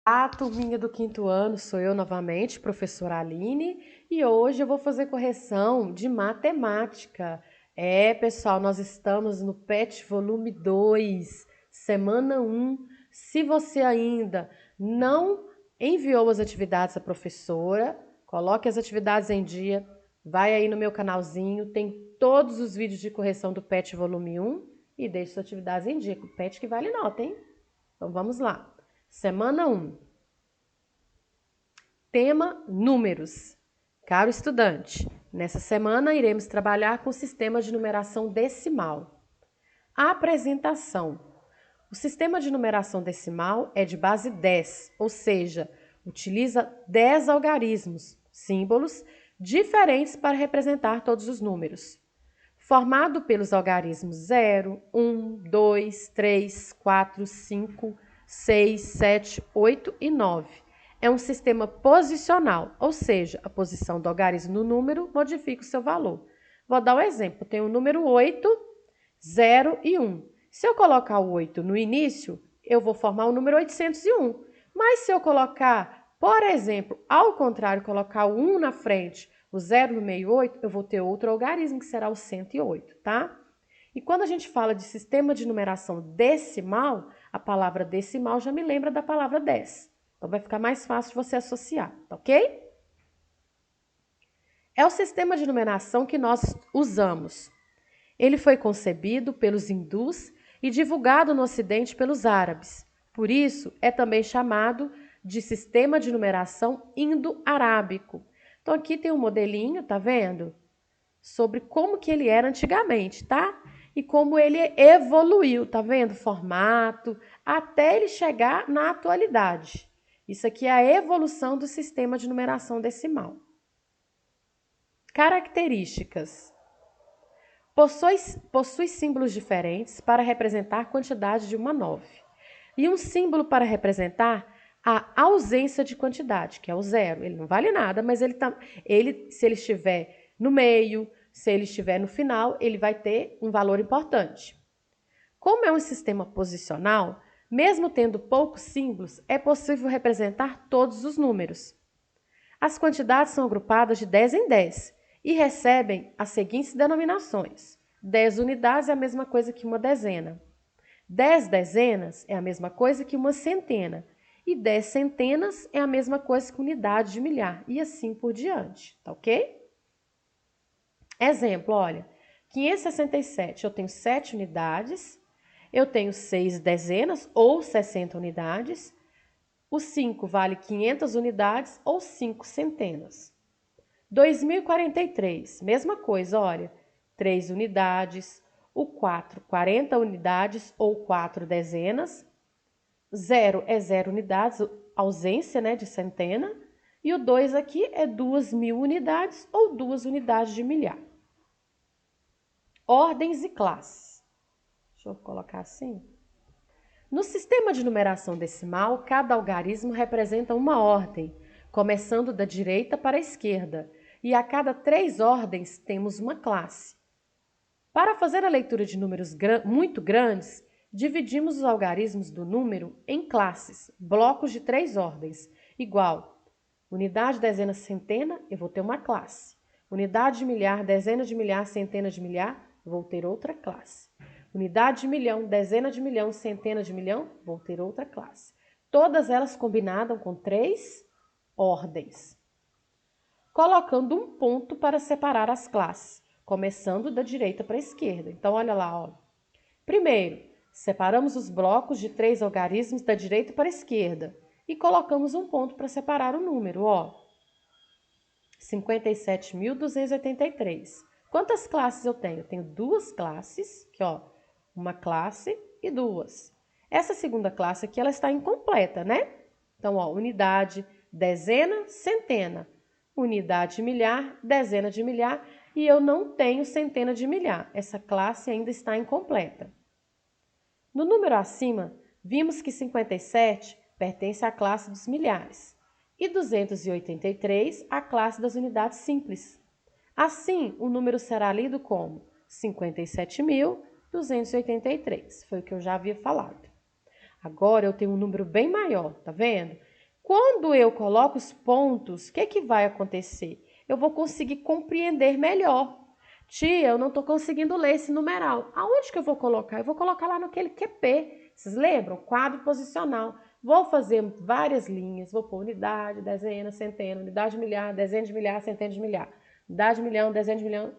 A turminha do quinto ano, sou eu novamente, professora Aline, e hoje eu vou fazer correção de matemática. Pessoal, nós estamos no PET volume 2, semana 1. Se você ainda não enviou as atividades à professora, coloque as atividades em dia, vai aí no meu canalzinho, tem todos os vídeos de correção do PET volume 1 e deixe suas atividades em dia, com o PET que vale nota, hein? Então vamos lá. Semana 1. Tema: números. Caro estudante, nessa semana iremos trabalhar com o sistema de numeração decimal. A apresentação. O sistema de numeração decimal é de base 10, ou seja, utiliza 10 algarismos, símbolos, diferentes para representar todos os números. Formado pelos algarismos 0, 1, 2, 3, 4, 5, 6, 7, 8 e 9. É um sistema posicional, ou seja, a posição do algarismo no número modifica o seu valor. Vou dar um exemplo. Tem o número 8, 0 e 1. Se eu colocar o 8 no início, eu vou formar o número 801. Mas se eu colocar, por exemplo, ao contrário, colocar o 1 na frente, o 0 no meio 8, eu vou ter outro algarismo, que será o 108, tá? E quando a gente fala de sistema de numeração decimal, a palavra decimal já me lembra da palavra 10. Então vai ficar mais fácil de você associar, tá ok? É o sistema de numeração que nós usamos. Ele foi concebido pelos hindus e divulgado no Ocidente pelos árabes. Por isso, é também chamado de sistema de numeração indo-arábico. Então, aqui tem um modelinho, tá vendo? Sobre como que ele era antigamente, tá? E como ele evoluiu, tá vendo? Formato, até ele chegar na atualidade. Isso aqui é a evolução do sistema de numeração decimal. Características. Possui símbolos diferentes para representar a quantidade de uma 9. E um símbolo para representar a ausência de quantidade, que é o 0. Ele não vale nada, mas se ele estiver no meio, se ele estiver no final, ele vai ter um valor importante. Como é um sistema posicional, mesmo tendo poucos símbolos, é possível representar todos os números. As quantidades são agrupadas de 10 em 10 e recebem as seguintes denominações. 10 unidades é a mesma coisa que uma dezena. 10 dezenas é a mesma coisa que uma centena. E 10 centenas é a mesma coisa que unidade de milhar. E assim por diante, tá ok? Exemplo, olha. 567, eu tenho 7 unidades. Eu tenho 6 dezenas ou 60 unidades. O 5 vale 500 unidades ou 5 centenas. 2043, mesma coisa, olha, 3 unidades, o 4, 40 unidades ou 4 dezenas, 0 é 0 unidades, ausência, né, de centena, e o 2 aqui é 2.000 unidades ou 2 unidades de milhar. Ordens e classes. Deixa eu colocar assim. No sistema de numeração decimal, cada algarismo representa uma ordem, começando da direita para a esquerda, e a cada 3 ordens temos uma classe. Para fazer a leitura de números muito grandes, dividimos os algarismos do número em classes, blocos de 3 ordens, igual unidade, dezena, centena, eu vou ter uma classe. Unidade de milhar, dezena de milhar, centena de milhar, vou ter outra classe. Unidade de milhão, dezena de milhão, centena de milhão, vou ter outra classe. Todas elas combinadas com 3 ordens. Colocando um ponto para separar as classes, começando da direita para a esquerda. Então, olha lá, ó. Primeiro, separamos os blocos de 3 algarismos da direita para a esquerda e colocamos um ponto para separar o número, ó. 57.283. Quantas classes eu tenho? Eu tenho 2 classes, aqui, ó, uma classe e 2. Essa segunda classe aqui, ela está incompleta, né? Então, ó, unidade, dezena, centena. Unidade de milhar, dezena de milhar, e eu não tenho centena de milhar. Essa classe ainda está incompleta. No número acima, vimos que 57 pertence à classe dos milhares e 283 à classe das unidades simples. Assim, o número será lido como 57.283. Foi o que eu já havia falado. Agora eu tenho um número bem maior, tá vendo? Quando eu coloco os pontos, o que vai acontecer? Eu vou conseguir compreender melhor. Tia, eu não estou conseguindo ler esse numeral. Aonde que eu vou colocar? Eu vou colocar lá naquele QP. Vocês lembram? Quadro posicional. Vou fazer várias linhas. Vou pôr unidade, dezena, centena, unidade de milhar, dezena de milhar, centena de milhar. Unidade de milhão, dezena de milhão.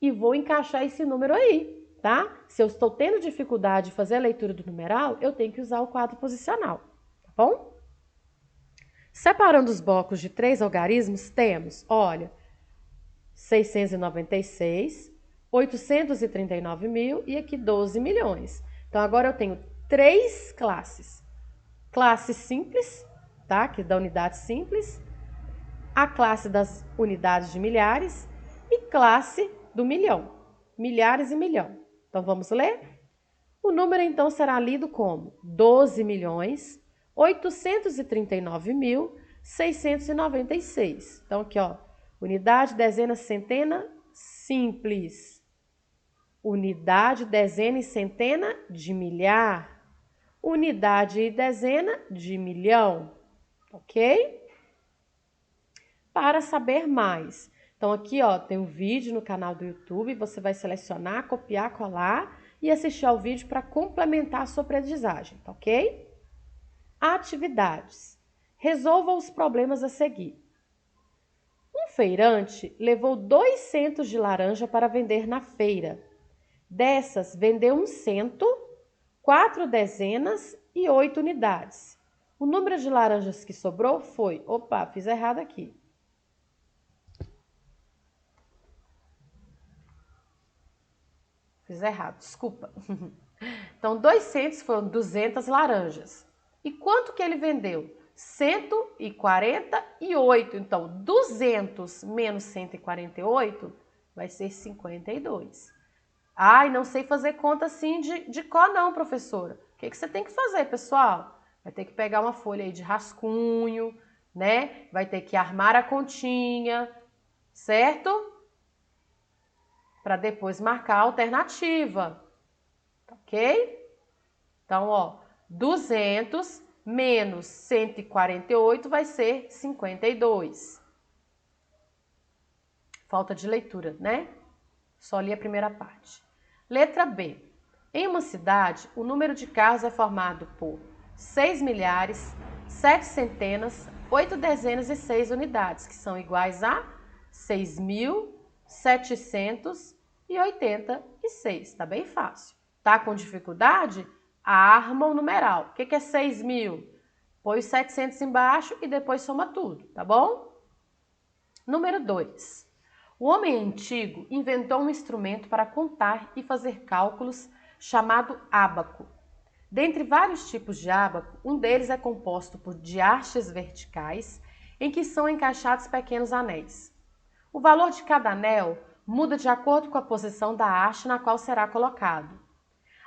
E vou encaixar esse número aí, tá? Se eu estou tendo dificuldade de fazer a leitura do numeral, eu tenho que usar o quadro posicional, tá bom? Separando os blocos de 3 algarismos, temos, olha, 696, 839 mil e aqui 12 milhões. Então, agora eu tenho 3 classes. Classe simples, tá? Que é da unidade simples. A classe das unidades de milhares e classe do milhão. Milhares e milhão. Então, vamos ler? O número, então, será lido como 12 milhões, 839 mil, 696. Então, aqui, ó, unidade, dezena, centena, simples. Unidade, dezena e centena de milhar. Unidade e dezena de milhão. Ok? Para saber mais. Então, aqui, ó, tem um vídeo no canal do YouTube. Você vai selecionar, copiar, colar e assistir ao vídeo para complementar a sua aprendizagem, tá ok? Atividades. Resolva os problemas a seguir. Um feirante levou 2 centos de laranja para vender na feira. Dessas, vendeu 1 cento, 4 dezenas e 8 unidades. O número de laranjas que sobrou foi... Opa, fiz errado aqui. Fiz errado, desculpa. Então, 2 centos foram 200 laranjas. E quanto que ele vendeu? 148. Então, 200 menos 148 vai ser 52. Ai, não sei fazer conta assim de cor não, professora. O que você tem que fazer, pessoal? Vai ter que pegar uma folha aí de rascunho, né? Vai ter que armar a continha, certo? Para depois marcar a alternativa, ok? Então, ó, 200 menos 148 vai ser 52. Falta de leitura, né? Só li a primeira parte. Letra B. Em uma cidade, o número de carros é formado por 6 milhares, 7 centenas, 8 dezenas e 6 unidades, que são iguais a 6.786. Tá bem fácil. Tá com dificuldade? Arma o numeral. O que é 6.000? Põe os 700 embaixo e depois soma tudo, tá bom? Número 2. O homem antigo inventou um instrumento para contar e fazer cálculos chamado ábaco. Dentre vários tipos de ábaco, um deles é composto de hastes verticais em que são encaixados pequenos anéis. O valor de cada anel muda de acordo com a posição da haste na qual será colocado.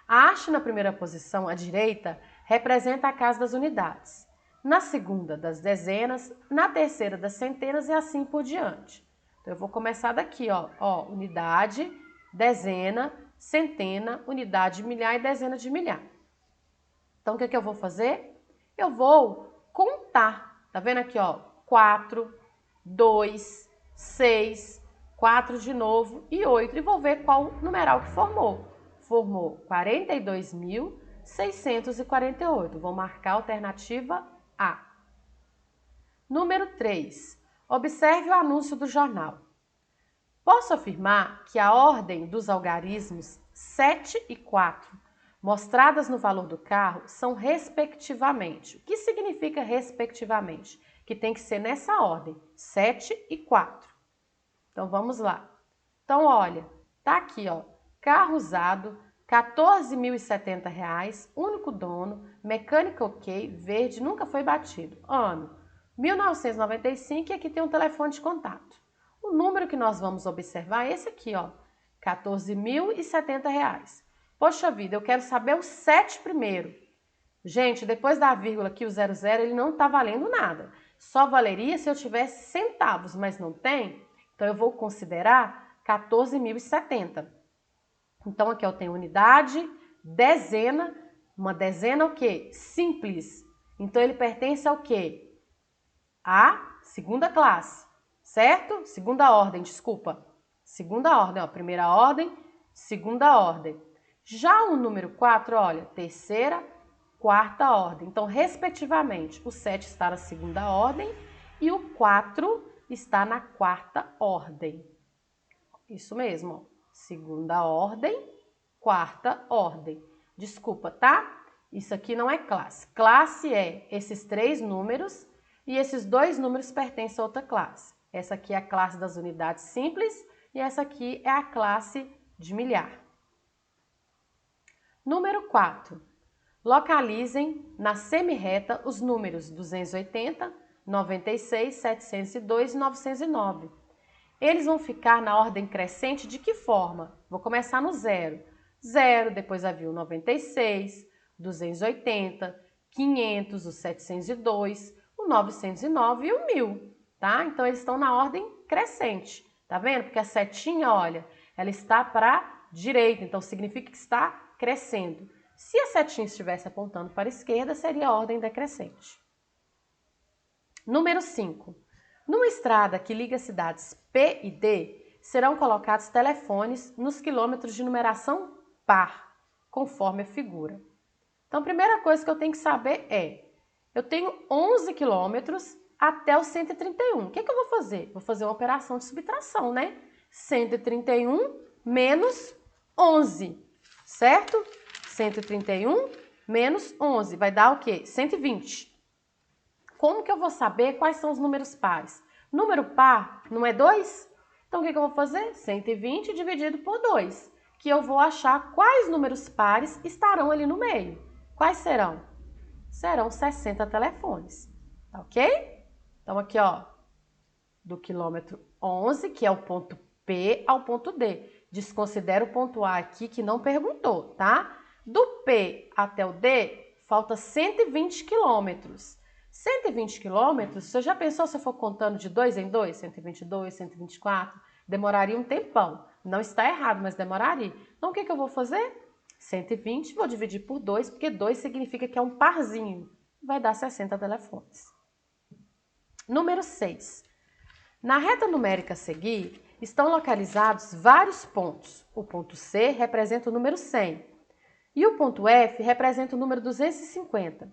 A haste na primeira posição, à direita, representa a casa das unidades, na segunda das dezenas, na terceira das centenas e assim por diante. Então, eu vou começar daqui, ó, unidade, dezena, centena, unidade de milhar e dezena de milhar. Então, o que eu vou fazer? Eu vou contar, tá vendo aqui, ó, 4, 2, 6, 4 de novo e 8, e vou ver qual numeral que formou. Formou 42.648. Vou marcar a alternativa A. Número 3. Observe o anúncio do jornal. Posso afirmar que a ordem dos algarismos 7 e 4, mostradas no valor do carro, são respectivamente. O que significa respectivamente? Que tem que ser nessa ordem, 7 e 4. Então, vamos lá. Então, olha, tá aqui, ó, carro usado, R$14.070, único dono, mecânica ok, verde, nunca foi batido. Ano, 1995 e aqui tem um telefone de contato. O número que nós vamos observar é esse aqui, ó, R$14.070. Poxa vida, eu quero saber o 7 primeiro. Gente, depois da vírgula aqui, o 00, ele não tá valendo nada. Só valeria se eu tivesse centavos, mas não tem. Então, eu vou considerar 14.070. Então, aqui eu tenho unidade, dezena. Uma dezena o quê? Simples. Então, ele pertence ao quê? a segunda classe, certo? Segunda ordem, desculpa. Segunda ordem, ó, primeira ordem, segunda ordem. Já o número 4, olha, terceira, quarta ordem. Então, respectivamente, o 7 está na segunda ordem e o 4 está na quarta ordem. Isso mesmo, ó. Segunda ordem, quarta ordem. Desculpa, tá? Isso aqui não é classe. Classe é esses 3 números e esses 2 números pertencem a outra classe. Essa aqui é a classe das unidades simples e essa aqui é a classe de milhar. Número 4. Localizem na semirreta os números 280, 96, 702 e 909. Eles vão ficar na ordem crescente de que forma? Vou começar no 0. 0, depois vai vir o 96, 280, 500, o 702, o 909 e o 1000, tá? Então, eles estão na ordem crescente, tá vendo? Porque a setinha, olha, ela está para a direita, então significa que está crescendo. Se a setinha estivesse apontando para a esquerda, seria a ordem decrescente. Número 5. Numa estrada que liga cidades P e D, serão colocados telefones nos quilômetros de numeração par, conforme a figura. Então, a primeira coisa que eu tenho que saber é, eu tenho 11 quilômetros até o 131. O que eu vou fazer? Vou fazer uma operação de subtração, né? 131 menos 11, certo? 131 menos 11 vai dar o quê? 120. Como que eu vou saber quais são os números pares? Número par não é 2? Então, o que eu vou fazer? 120 dividido por 2, que eu vou achar quais números pares estarão ali no meio. Quais serão? Serão 60 telefones, tá ok? Então, aqui, ó, do quilômetro 11, que é o ponto P, ao ponto D. Desconsidera o ponto A aqui, que não perguntou, tá? Do P até o D, falta 120 quilômetros. 120 quilômetros, você já pensou se eu for contando de 2 em 2? 122, 124? Demoraria um tempão. Não está errado, mas demoraria. Então, o que eu vou fazer? 120, vou dividir por 2, porque 2 significa que é um parzinho. Vai dar 60 telefones. Número 6. Na reta numérica a seguir, estão localizados vários pontos. O ponto C representa o número 100 e o ponto F representa o número 250.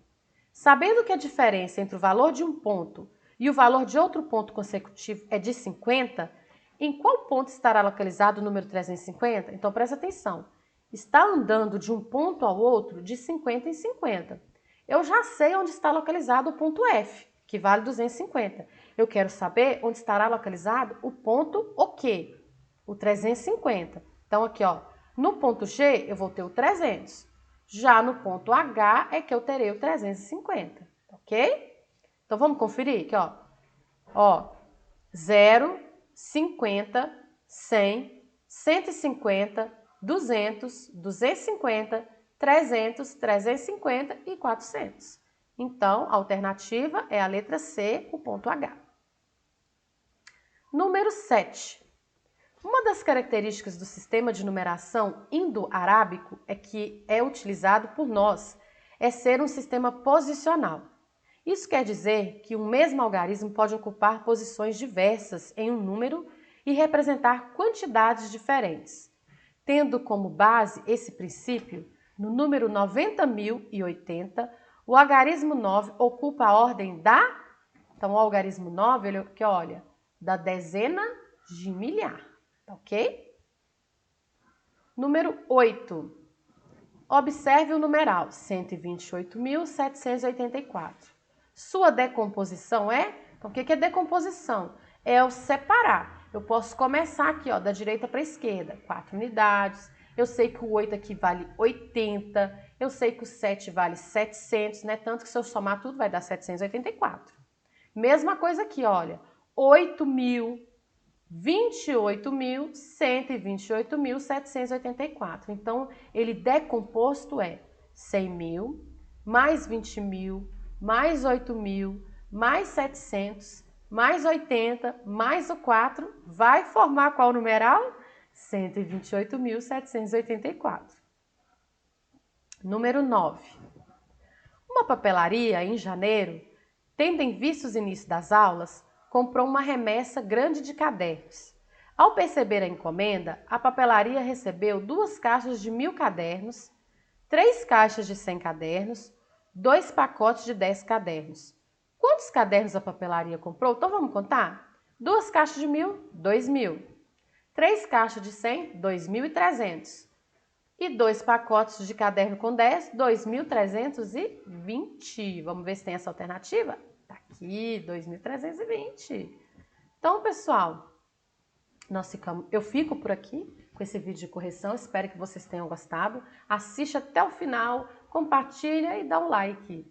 Sabendo que a diferença entre o valor de um ponto e o valor de outro ponto consecutivo é de 50, em qual ponto estará localizado o número 350? Então, presta atenção. Está andando de um ponto ao outro de 50 em 50. Eu já sei onde está localizado o ponto F, que vale 250. Eu quero saber onde estará localizado o ponto o quê? O 350. Então, aqui, ó, no ponto G, eu vou ter o 300. Já no ponto H é que eu terei o 350, ok? Então, vamos conferir aqui, ó. Ó, 0, 50, 100, 150, 200, 250, 300, 350 e 400. Então, a alternativa é a letra C, o ponto H. Número 7. Uma das características do sistema de numeração indo-arábico é que é utilizado por nós, é ser um sistema posicional. Isso quer dizer que um mesmo algarismo pode ocupar posições diversas em um número e representar quantidades diferentes. Tendo como base esse princípio, no número 90.080, o algarismo 9 ocupa a ordem da... Então, o algarismo 9, ele que olha, da dezena de milhar, tá ok? Número 8. Observe o numeral 128.784. Sua decomposição é... Então, o que é decomposição? É o separar. Eu posso começar aqui, ó, da direita para a esquerda, 4 unidades. Eu sei que o 8 aqui vale 80. Eu sei que o 7 vale 700, né? Tanto que se eu somar tudo vai dar 784. Mesma coisa aqui, olha. 8.000, 28.128.784. Então, ele decomposto é 100.000, mais 20.000, mais 8.000, mais 700, mais 80, mais o 4, vai formar qual numeral? 128.784. Número 9. Uma papelaria, em janeiro, Tendo em vista os inícios das aulas, comprou uma remessa grande de cadernos. Ao perceber a encomenda, a papelaria recebeu 2 caixas de 1000 cadernos, 3 caixas de 100 cadernos, 2 pacotes de 10 cadernos. Quantos cadernos a papelaria comprou? Então vamos contar? 2 caixas de 1000, 2000. 3 caixas de 100, 2.300. E 2 pacotes de caderno com 10, 2.320. Vamos ver se tem essa alternativa? Tá aqui, 2.320. Então, pessoal, eu fico por aqui com esse vídeo de correção. Espero que vocês tenham gostado. Assiste até o final, compartilha e dá um like.